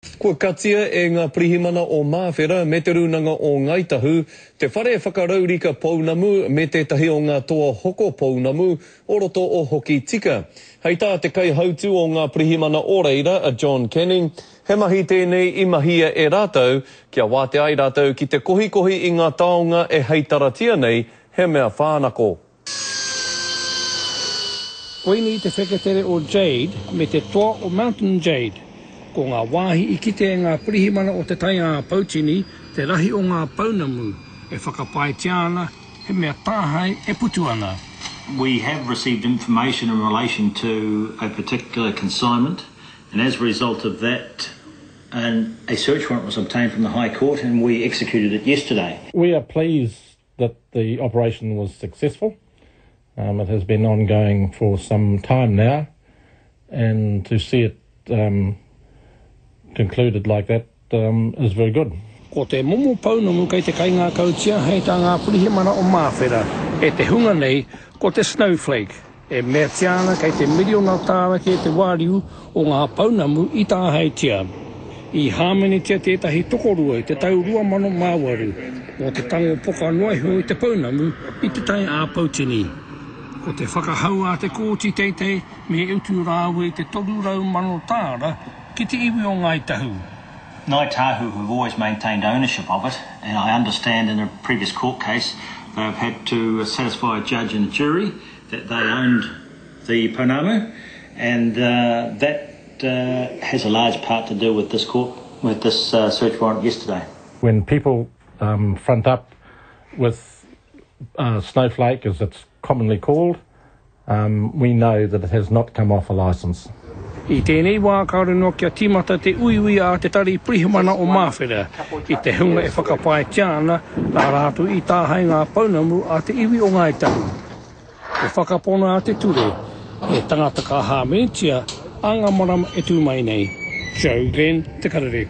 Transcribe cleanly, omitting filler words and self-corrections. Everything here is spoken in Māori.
Kua katia e ngā pirihimana o Māwhera me te runanga o Ngaitahu, te whare whakaraurika pounamu me te tahi o ngā toa hoko pounamu o roto o hoki tika. Hei tā te kaihautu o ngā pirihimana o reira, a John Canning, he mahi tēnei i mahia e rātou, kia wāte ai rātou ki te kohi i ngā taonga e heitaratia nei, he mea whānako. Koini te whakatere o Jade me te toa o Mountain Jade. Ko ngā wāhi i kite ngā pirihimana o te taia Pautini, te rahi o ngā paunamu, e whakapai tiana, he mea tāhai e putu ana. We have received information in relation to a particular consignment, and as a result of that, a search warrant was obtained from the High Court and we executed it yesterday. We are pleased that the operation was successful. It has been ongoing for some time now, and to see it concluded like that is very good. Ko te momo paunamu kei te kai ngā kautia hei tā ngā pirihimana o Māwhera, e te hunga nei ko te Snowflake, e mea tiana kei te miriona tāwa ki te wāriu o ngā paunamu i tā hei tia. I hāmene tia tētahi tokorua i te tau 2008, o te tango poka noehu i te paunamu i te tai a Pautini. Ko te whakahau a te kōti teitei me utu rāwe i te 300 tāra ki te iwi o Ngaitahu. Ngaitahu have always maintained ownership of it, and I understand in a previous court case they've had to satisfy a judge and a jury that they owned the pounamu, and that has a large part to do with this court, with this search warrant yesterday. When people front up with Snowflake, as it's commonly called, we know that it has not come off a licence. I tēnei wā kaore no kia timata te uiui a te tari pirihimana o Māwhera, i te hunga e whakapai tiana, nā rātu i tāhai ngā paunamu a te iwi o Ngaitahu. E whakapona a te ture, e tangata ka hāmetia, anga marama e tū mai nei. Joe Glenn, Te Karere.